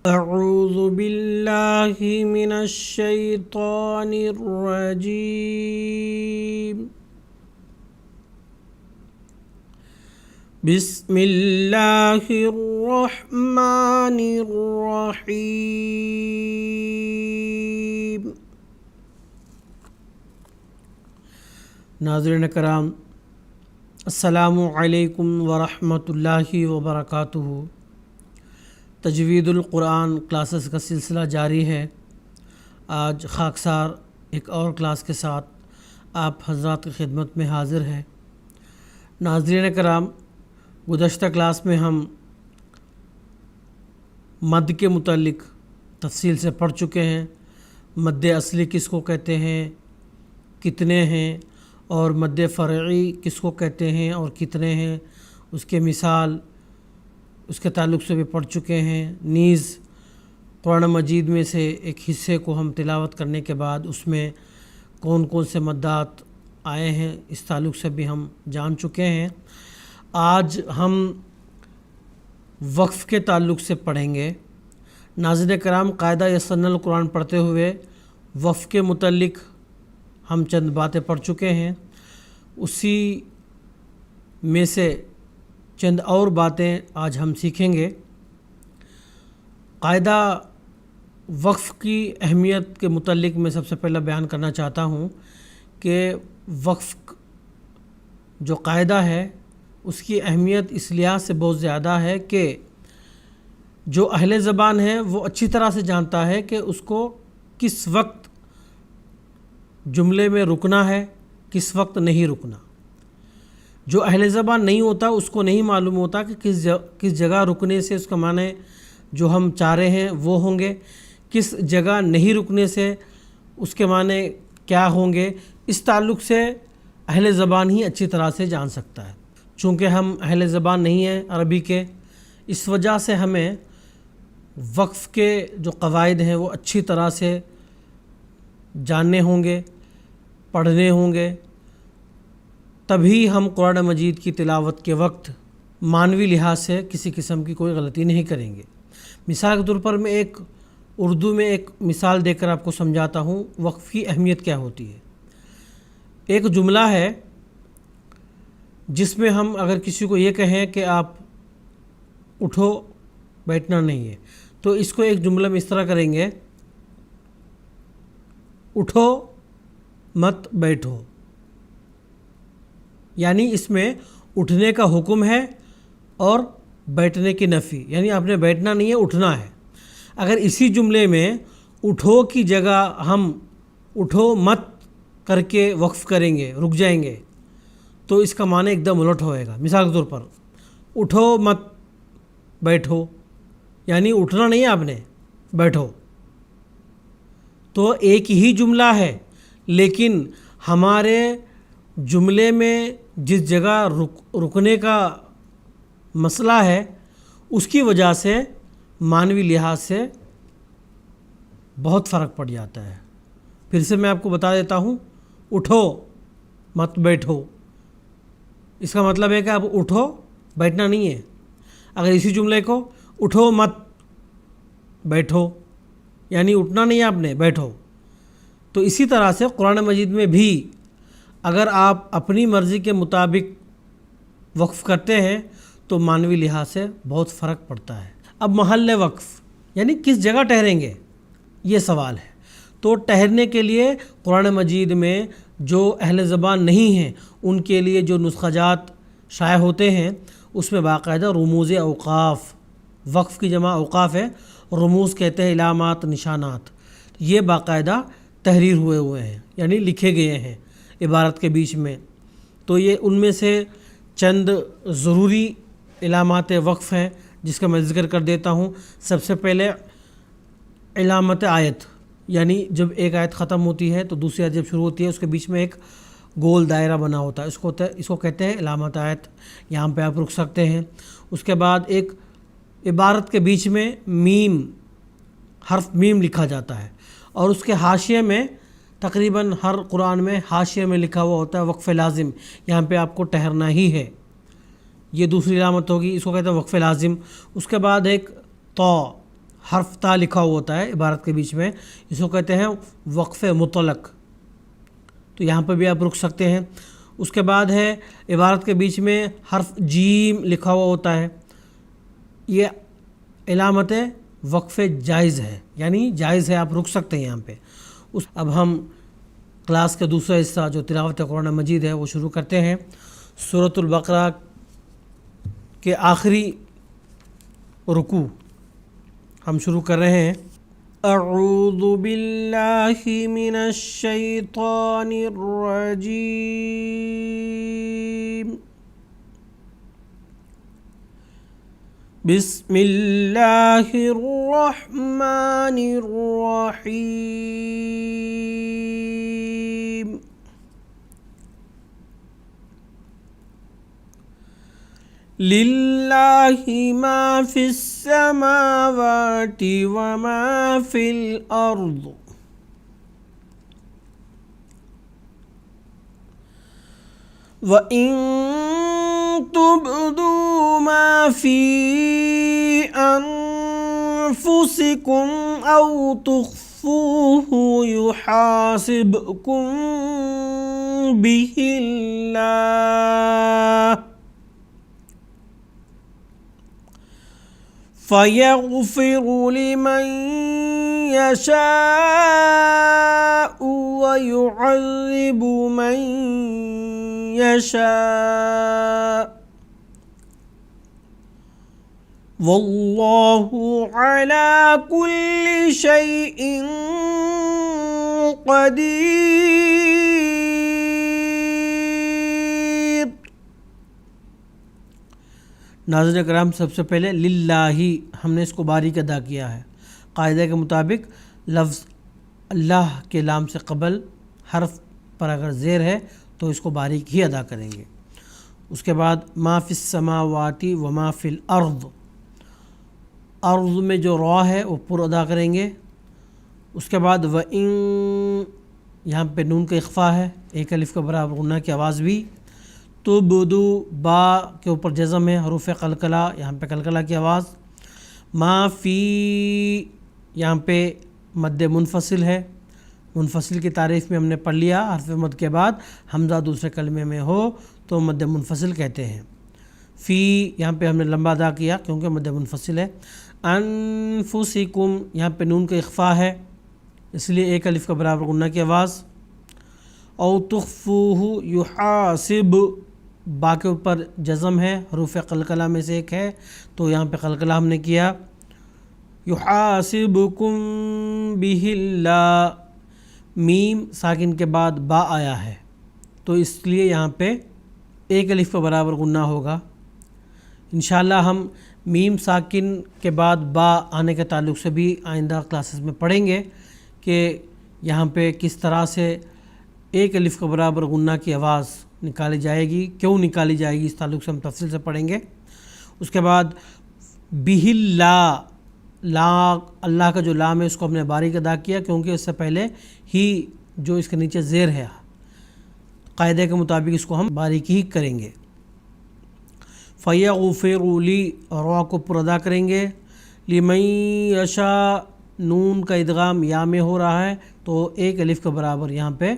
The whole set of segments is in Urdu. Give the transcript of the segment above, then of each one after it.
اعوذ باللہ من الشیطان الرجیم بسم اللہ الرحمن الرحیم۔ ناظرین کرام، السلام علیکم ورحمۃ اللہ وبرکاتہ۔ تجوید القرآن کلاسز کا سلسلہ جاری ہے۔ آج خاکسار ایک اور کلاس کے ساتھ آپ حضرات کی خدمت میں حاضر ہے۔ ناظرین کرام، گزشتہ کلاس میں ہم مد کے متعلق تفصیل سے پڑھ چکے ہیں۔ مد اصلی کس کو کہتے ہیں، کتنے ہیں، اور مد فرعی کس کو کہتے ہیں اور کتنے ہیں، اس کے مثال، اس کے تعلق سے بھی پڑھ چکے ہیں۔ نیز قرآن مجید میں سے ایک حصے کو ہم تلاوت کرنے کے بعد اس میں کون کون سے مدات آئے ہیں اس تعلق سے بھی ہم جان چکے ہیں۔ آج ہم وقف کے تعلق سے پڑھیں گے۔ ناظرین کرام، قاعدہ یسرنا القرآن پڑھتے ہوئے وقف کے متعلق ہم چند باتیں پڑھ چکے ہیں، اسی میں سے چند اور باتیں آج ہم سیکھیں گے۔ قاعدہ وقف کی اہمیت کے متعلق میں سب سے پہلے بیان کرنا چاہتا ہوں کہ وقف جو قاعدہ ہے اس کی اہمیت اس لحاظ سے بہت زیادہ ہے کہ جو اہل زبان ہے وہ اچھی طرح سے جانتا ہے کہ اس کو کس وقت جملے میں رکنا ہے، کس وقت نہیں رکنا۔ جو اہل زبان نہیں ہوتا اس کو نہیں معلوم ہوتا کہ کس جگہ رکنے سے اس کا معنی جو ہم چاہ رہے ہیں وہ ہوں گے، کس جگہ نہیں رکنے سے اس کے معنی کیا ہوں گے۔ اس تعلق سے اہل زبان ہی اچھی طرح سے جان سکتا ہے۔ چونکہ ہم اہل زبان نہیں ہیں عربی کے، اس وجہ سے ہمیں وقف کے جو قواعد ہیں وہ اچھی طرح سے جاننے ہوں گے، پڑھنے ہوں گے، تبھی ہم قرآن مجید کی تلاوت کے وقت معنوی لحاظ سے کسی قسم کی کوئی غلطی نہیں کریں گے۔ مثال کے طور پر میں اردو میں ایک مثال دے کر آپ کو سمجھاتا ہوں وقف کی اہمیت کیا ہوتی ہے۔ ایک جملہ ہے جس میں ہم اگر کسی کو یہ کہیں کہ آپ اٹھو، بیٹھنا نہیں ہے، تو اس کو ایک جملہ میں اس طرح کریں گے، اٹھو مت بیٹھو۔ یعنی اس میں اٹھنے کا حکم ہے اور بیٹھنے کی نفی، یعنی آپ نے بیٹھنا نہیں ہے، اٹھنا ہے۔ اگر اسی جملے میں اٹھو کی جگہ ہم اٹھو مت کر کے وقف کریں گے، رک جائیں گے، تو اس کا معنی ایک دم الٹ ہوئے گا۔ مثال کے طور پر اٹھو مت بیٹھو، یعنی اٹھنا نہیں ہے آپ نے، بیٹھو۔ تو ایک ہی جملہ ہے، لیکن ہمارے جملے میں جس جگہ رکنے کا مسئلہ ہے اس کی وجہ سے معنوی لحاظ سے بہت فرق پڑ جاتا ہے۔ پھر سے میں آپ کو بتا دیتا ہوں، اٹھو مت بیٹھو، اس کا مطلب ہے کہ آپ اٹھو، بیٹھنا نہیں ہے۔ اگر اسی جملے کو اٹھو مت بیٹھو، یعنی اٹھنا نہیں ہے آپ نے، بیٹھو۔ تو اسی طرح سے قرآن مجید میں بھی اگر آپ اپنی مرضی کے مطابق وقف کرتے ہیں تو معنوی لحاظ سے بہت فرق پڑتا ہے۔ اب محل وقف یعنی کس جگہ ٹھہریں گے، یہ سوال ہے۔ تو ٹھہرنے کے لیے قرآن مجید میں جو اہل زبان نہیں ہیں ان کے لیے جو نسخہ جات شائع ہوتے ہیں اس میں باقاعدہ رموز اوقاف، وقف کی جمع اوقاف ہے، رموز کہتے ہیں علامات، نشانات، یہ باقاعدہ تحریر ہوئے ہیں، یعنی لکھے گئے ہیں عبارت کے بیچ میں۔ تو یہ ان میں سے چند ضروری علامات وقف ہیں جس کا میں ذکر کر دیتا ہوں۔ سب سے پہلے علامت آیت، یعنی جب ایک آیت ختم ہوتی ہے تو دوسری آیت جب شروع ہوتی ہے اس کے بیچ میں ایک گول دائرہ بنا ہوتا ہے، اس کو کہتے ہیں علامت آیت، یہاں پہ آپ رک سکتے ہیں۔ اس کے بعد ایک عبارت کے بیچ میں میم، حرف میم لکھا جاتا ہے، اور اس کے حاشیے میں تقریباً ہر قرآن میں حاشیے میں لکھا ہوا ہوتا ہے وقف لازم، یہاں پہ آپ کو ٹھہرنا ہی ہے، یہ دوسری علامت ہوگی، اس کو کہتے ہیں وقف لازم۔ اس کے بعد ایک تو حرف تا لکھا ہوا ہوتا ہے عبارت کے بیچ میں، اس کو کہتے ہیں وقف مطلق، تو یہاں پہ بھی آپ رک سکتے ہیں۔ اس کے بعد ہے عبارت کے بیچ میں حرف جیم لکھا ہوا ہوتا ہے، یہ علامت وقف جائز ہے، یعنی جائز ہے، آپ رک سکتے ہیں یہاں پہ۔ اب ہم کلاس کا دوسرا حصہ جو تلاوت قرآن مجید ہے وہ شروع کرتے ہیں۔ سورۃ البقرہ کے آخری رکوع ہم شروع کر رہے ہیں۔ اعوذ باللہ من الشیطان الرجیم، بسم اللہ الرحمن الرحیم۔ للہ ما فی السماوات وما فی الارض وَإِن تُبْدُوا مَا فِي أَنفُسِكُمْ أَوْ تُخْفُوهُ يُحَاسِبْكُم بِهِ اللَّهُ فَيَغْفِرُ لِمَن يَشَاءُ وَيُعَذِّبُ مَن يَشَاءُ وَاللَّهُ عَلَى كُلِّ شَيْءٍ قَدِيرٌ۔ ناظرین کرام، سب سے پہلے للہ ہم نے اس کو باریک ادا کیا ہے۔ قاعدہ کے مطابق لفظ اللہ کے لام سے قبل حرف پر اگر زیر ہے تو اس کو باریک ہی ادا کریں گے۔ اس کے بعد ما فی السماوات وما فی الارض، ارض میں جو را ہے وہ پر ادا کریں گے۔ اس کے بعد وَإِن، یہاں پہ نون کا اخفا ہے، ایک الف کے برابر غنہ کی آواز بھی۔ تبدو، با کے اوپر جزم ہے، حروف قلقلہ، یہاں پہ قلقلہ کی آواز۔ ما فی، یہاں پہ مد منفصل ہے، منفصل کی تعریف میں ہم نے پڑھ لیا، حرف مد کے بعد حمزہ دوسرے کلمے میں ہو تو مد منفصل کہتے ہیں۔ فی، یہاں پہ ہم نے لمبا ادا کیا کیونکہ مد منفصل ہے۔ انفسکم، یہاں پہ نون کا اخفا ہے اس لیے ایک الف کے برابر غنہ کی آواز۔ او تخفوہ یحاسب، با کے اوپر جزم ہے، حروف قلقلہ میں سے ایک ہے تو یہاں پہ قلقلہ ہم نے کیا۔ یحاسبکم بہ اللہ، میم ساکن کے بعد با آیا ہے تو اس لیے یہاں پہ ایک الف کے برابر غنہ ہوگا۔ انشاءاللہ ہم میم ساکن کے بعد با آنے کے تعلق سے بھی آئندہ کلاسز میں پڑھیں گے کہ یہاں پہ کس طرح سے ایک الف کے برابر غنہ کی آواز نکالی جائے گی، کیوں نکالی جائے گی، اس تعلق سے ہم تفصیل سے پڑھیں گے۔ اس کے بعد بہ اللہ، لا، اللہ کا جو لام ہے اس کو ہم نے باریک ادا کیا کیونکہ اس سے پہلے ہی جو اس کے نیچے زیر ہے، قاعدے کے مطابق اس کو ہم باریک ہی کریں گے۔ فَيَغْفِرُ لِي، را کو پر ادا کریں گے۔ لِمَن یشاء، نون کا ادغام یا میں ہو رہا ہے تو ایک الف کے برابر یہاں پہ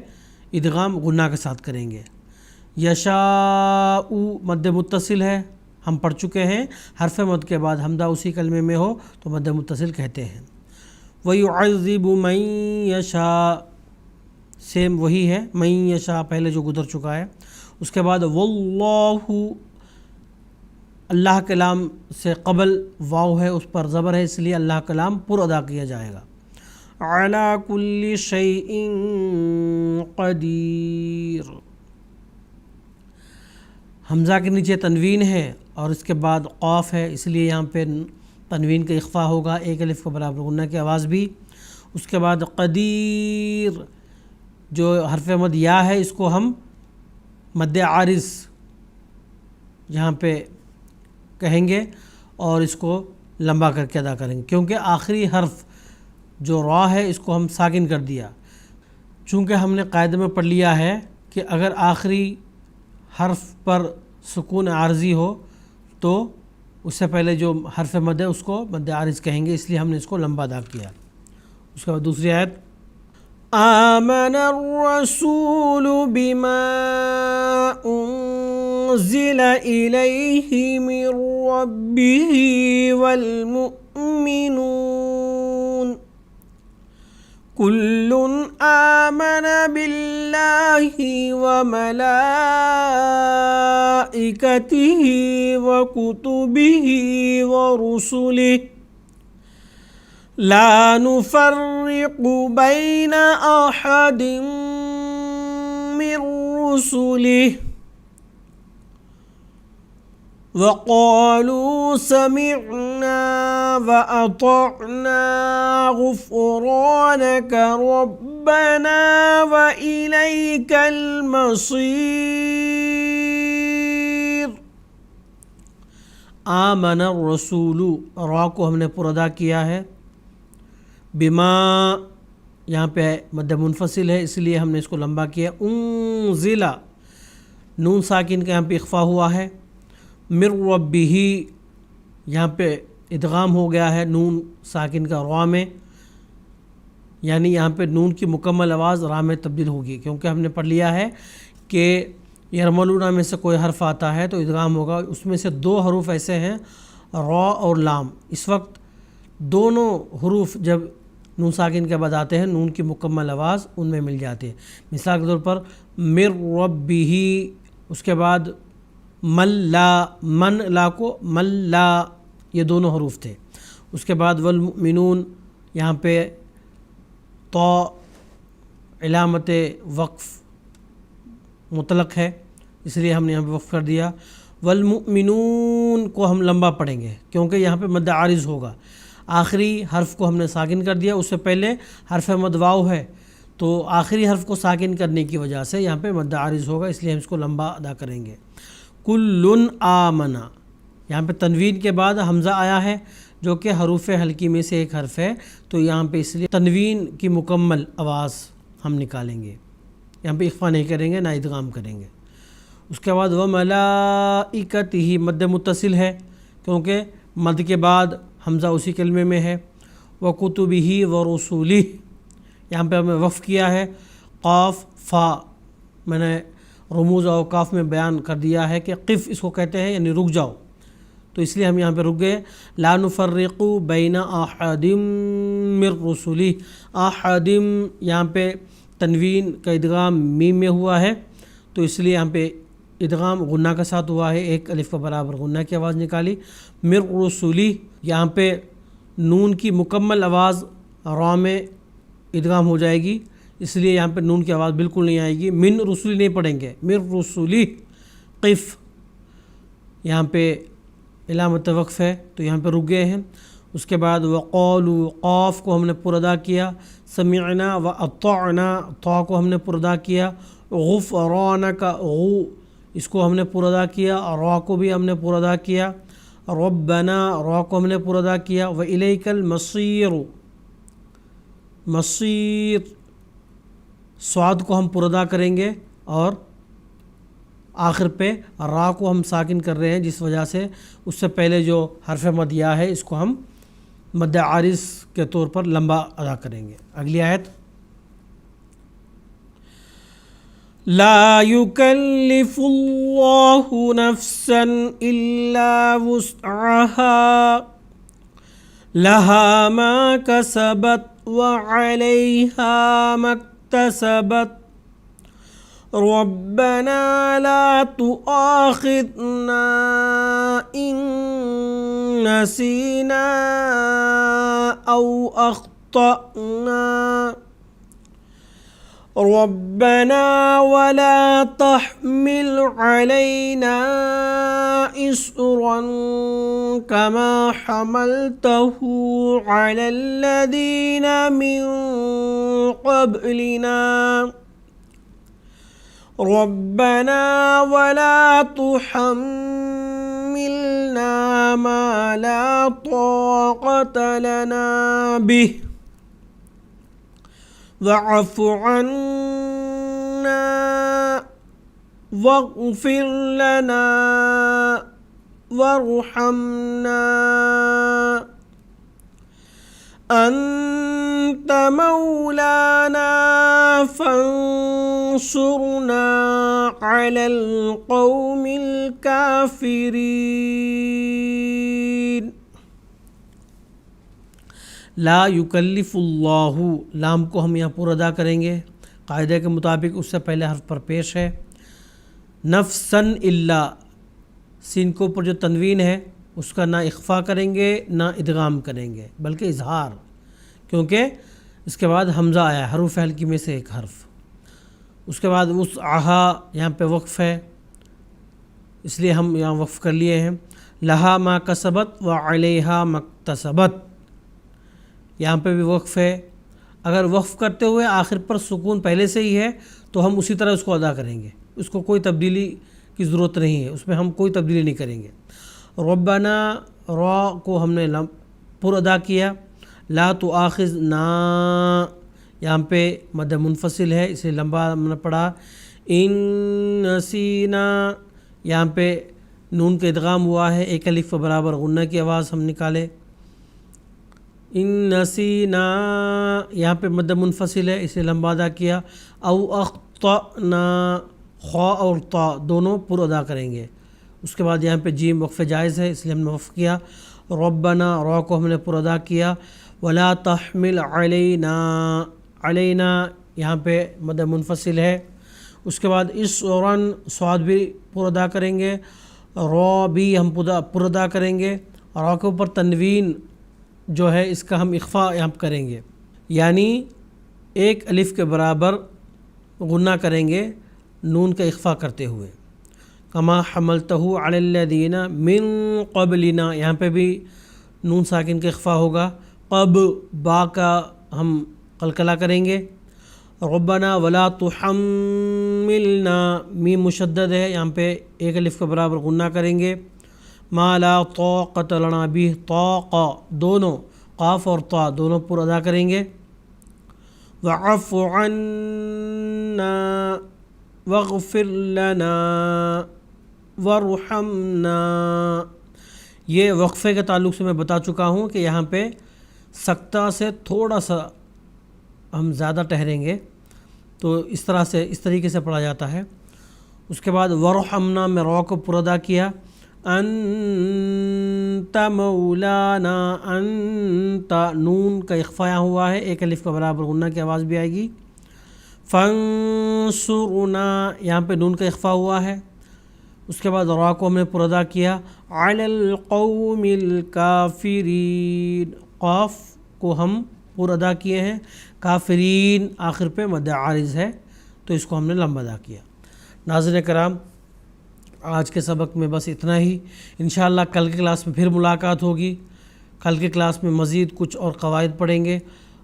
ادغام غنہ کے ساتھ کریں گے۔ یشاء مد متصل ہے، ہم پڑھ چکے ہیں، حرف مد کے بعد حمزہ اسی کلمے میں ہو تو مد متصل کہتے ہیں۔ وَيُعَذِّبُ مَن یشاء، سیم وہی ہے، من یشاء پہلے جو گزر چکا ہے۔ اس کے بعد واللہ، اللہ کے لام سے قبل واو ہے، اس پر زبر ہے، اس لیے اللہ کا لام پر ادا کیا جائے گا۔ علی کل شیء قدیر، حمزہ کے نیچے تنوین ہے اور اس کے بعد قاف ہے، اس لیے یہاں پہ تنوین کا اخفا ہوگا، ایک الف کے برابر غنہ کی آواز بھی۔ اس کے بعد قدیر، جو حرف مد یا ہے اس کو ہم مد عارض یہاں پہ کہیں گے اور اس کو لمبا کر کے ادا کریں گے کیونکہ آخری حرف جو را ہے اس کو ہم ساکن کر دیا۔ چونکہ ہم نے قاعدے میں پڑھ لیا ہے کہ اگر آخری حرف پر سکون عارضی ہو تو اس سے پہلے جو حرف مد ہے اس کو مد عارض کہیں گے، اس لیے ہم نے اس کو لمبا ادا کیا۔ اس کے بعد دوسری آیت، آمن الرسول بما انزل الیہ من ربہ والمؤمنون کل آمن باللہ وملائکتہ وکتبہ ورسلہ لا نفرق بین احد من رسلہ وقالوا سمعنا وأطعنا غفرانك ربنا وإليك المصير۔ آمن الرسول، را کو ہم نے پر ادا کیا ہے، بما یہاں پہ مد منفصل ہے اس لیے ہم نے اس کو لمبا کیا، انزل نون ساکن کا یہاں پہ اخفا ہوا ہے، من ربہ یہاں پہ ادغام ہو گیا ہے نون ساکن کا را میں، یعنی یہاں پہ نون کی مکمل آواز را میں تبدیل ہوگی، کیونکہ ہم نے پڑھ لیا ہے کہ یرملون میں سے کوئی حرف آتا ہے تو ادغام ہوگا۔ اس میں سے دو حروف ایسے ہیں را اور لام، اس وقت دونوں حروف جب نون ساکن کے بعد آتے ہیں نون کی مکمل آواز ان میں مل جاتی ہے۔ مثال کے طور پر من ربہ، اس کے بعد من لا کو من لا، یہ دونوں حروف تھے۔ اس کے بعد والمؤمنون، یہاں پہ تو علامت وقف مطلق ہے اس لیے ہم نے یہاں پہ وقف کر دیا۔ والمؤمنون کو ہم لمبا پڑھیں گے کیونکہ یہاں پہ مد عارض ہوگا، آخری حرف کو ہم نے ساکن کر دیا، اس سے پہلے حرف مد واو ہے تو آخری حرف کو ساکن کرنے کی وجہ سے یہاں پہ مد عارض ہوگا، اس لیے ہم اس کو لمبا ادا کریں گے۔ کل آمنا، یہاں پہ تنوین کے بعد حمزہ آیا ہے جو کہ حروف حلقی میں سے ایک حرف ہے، تو یہاں پہ اس لیے تنوین کی مکمل آواز ہم نکالیں گے، یہاں پہ اخفا نہیں کریں گے نہ ادغام کریں گے۔ اس کے بعد وملائکتہ مد متصل ہے کیونکہ مد کے بعد حمزہ اسی کلمے میں ہے۔ وکتبہ ورسلہ، یہاں پہ ہمیں وقف کیا ہے، قاف فا میں نے رموز اور اوقاف میں بیان کر دیا ہے کہ قف اس کو کہتے ہیں یعنی رک جاؤ، تو اس لیے ہم یہاں پہ رک گئے۔ لا نفرق بین احد من رسلہ، احد یہاں پہ تنوین کا ادغام میم میں ہوا ہے تو اس لیے یہاں پہ ادغام غنہ کے ساتھ ہوا ہے، ایک الف کے برابر غنہ کی آواز نکالی۔ من رسلہ، یہاں پہ نون کی مکمل آواز را میں ادغام ہو جائے گی، اس لیے یہاں پہ نون کی آواز بالکل نہیں آئے گی، من رسول نہیں پڑھیں گے، من رسولہ قف، یہاں پہ علامت وقف ہے تو یہاں پہ رک گئے ہیں۔ اس کے بعد وقالوا، قاف کو ہم نے پر ادا کیا، سمعنا واطعنا، طا کو ہم نے پر ادا کیا، غفرانک غو اس کو ہم نے پر ادا کیا، را کو بھی ہم نے پر ادا کیا، ربنا را کو ہم نے پر ادا کیا، وإلیک المصیر، مصیر صاد کو ہم پر ادا کریں گے اور آخر پہ را کو ہم ساکن کر رہے ہیں جس وجہ سے اس سے پہلے جو حرف مد یا ہے اس کو ہم مد عارض کے طور پر لمبا ادا کریں گے۔ اگلی آیت، لا یکلف اللہ نفسا الا وسعها لها ما کسبت وعلیہا ما اکتسبت ربنا لا تؤاخذنا إن نسينا أو أخطأنا ربنا ولا تحمل علينا إصرا كما حملته على الذين من قبلنا ربنا ولا تحملنا ما لا طاقة لنا به واعف عنا واغفر لنا وارحمنا أنت مولانا فانصرنا على القوم الكافرين. لا یکلف اللہ، لام کو ہم یہاں پورا ادا کریں گے قاعدے کے مطابق، اس سے پہلے حرف پر پیش ہے. نفسن الا، سین کے اوپر جو تنوین ہے اس کا نہ اخفا کریں گے نہ ادغام کریں گے بلکہ اظہار، کیونکہ اس کے بعد حمزہ آیا ہے، حروف ہلکی میں سے ایک حرف. اس کے بعد وسعہا، یہاں پہ وقف ہے اس لیے ہم یہاں وقف کر لیے ہیں. لہا ما کسبت وعلیہا مکتسبت، یہاں پہ بھی وقف ہے. اگر وقف کرتے ہوئے آخر پر سکون پہلے سے ہی ہے تو ہم اسی طرح اس کو ادا کریں گے، اس کو کوئی تبدیلی کی ضرورت نہیں ہے، اس میں ہم کوئی تبدیلی نہیں کریں گے. ربنا، را کو ہم نے پر ادا کیا. لا تؤاخذنا، یہاں پہ مد منفصل ہے اسے لمبا ہم نے پڑھا. ان نسینا، یہاں پہ نون کا ادغام ہوا ہے، ایک الف کے برابر غنہ کی آواز ہم نکالے. ان نسینا، یہاں پہ مد منفصل ہے اسے لمبا ادا کیا. او اخطأنا، خا اور طا دونوں پر ادا کریں گے. اس کے بعد یہاں پہ جیم وقف جائز ہے اس لیے ہم نے وقف کیا. ربنا، را کو ہم نے پر ادا کیا. ولا تحمل علینا، علینا یہاں پہ مد منفصل ہے. اس کے بعد اسرن، صاد بھی پر ادا کریں گے، را بھی ہم پر ادا کریں گے. را کے اوپر تنوین جو ہے اس کا ہم اخفا یہاں کریں گے، یعنی ایک الف کے برابر غنہ کریں گے نون کا اخفا کرتے ہوئے. کما حملتہ علی الذین من قبلنا، یہاں پہ بھی نون ساکن کا اخفا ہوگا. قب، با کا ہم قلقلہ کریں گے. ربنا ولا تحملنا، میم مشدد ہے یہاں پہ ایک الف کے برابر غنہ کریں گے. ما لا طاقت لنا بہ، طاق دونوں قاف اور طا دونوں پر ادا کریں گے. واعف عنا واغفر لنا وارحمنا، یہ وقفے کے تعلق سے میں بتا چکا ہوں کہ یہاں پہ سکتہ سے تھوڑا سا ہم زیادہ ٹھہریں گے، تو اس طریقے سے پڑھا جاتا ہے. اس کے بعد وارحمنا میں را کو پر ادا کیا. انت مولانا، انت نون کا اخفا ہوا ہے، ایک الف کا برابر غنہ کی آواز بھی آئے گی. فانصرنا، یہاں پہ نون کا اخفا ہوا ہے. اس کے بعد را کو ہم نے پر ادا کیا. علی القوم الکافرین، قاف کو ہم پر ادا کیے ہیں. کافرین آخر پہ مد عارض ہے تو اس کو ہم نے لمبا ادا کیا. ناظرین کرام، آج کے سبق میں بس اتنا ہی. انشاءاللہ کل کی کلاس میں پھر ملاقات ہوگی. کل کی کلاس میں مزید کچھ اور قواعد پڑھیں گے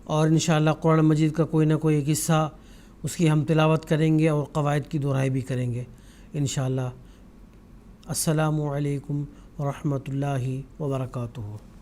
اور انشاءاللہ قرآن مجید کا کوئی نہ کوئی ایک حصہ اس کی ہم تلاوت کریں گے اور قواعد کی دہرائی بھی کریں گے انشاءاللہ. السلام علیکم ورحمۃ اللہ وبرکاتہ.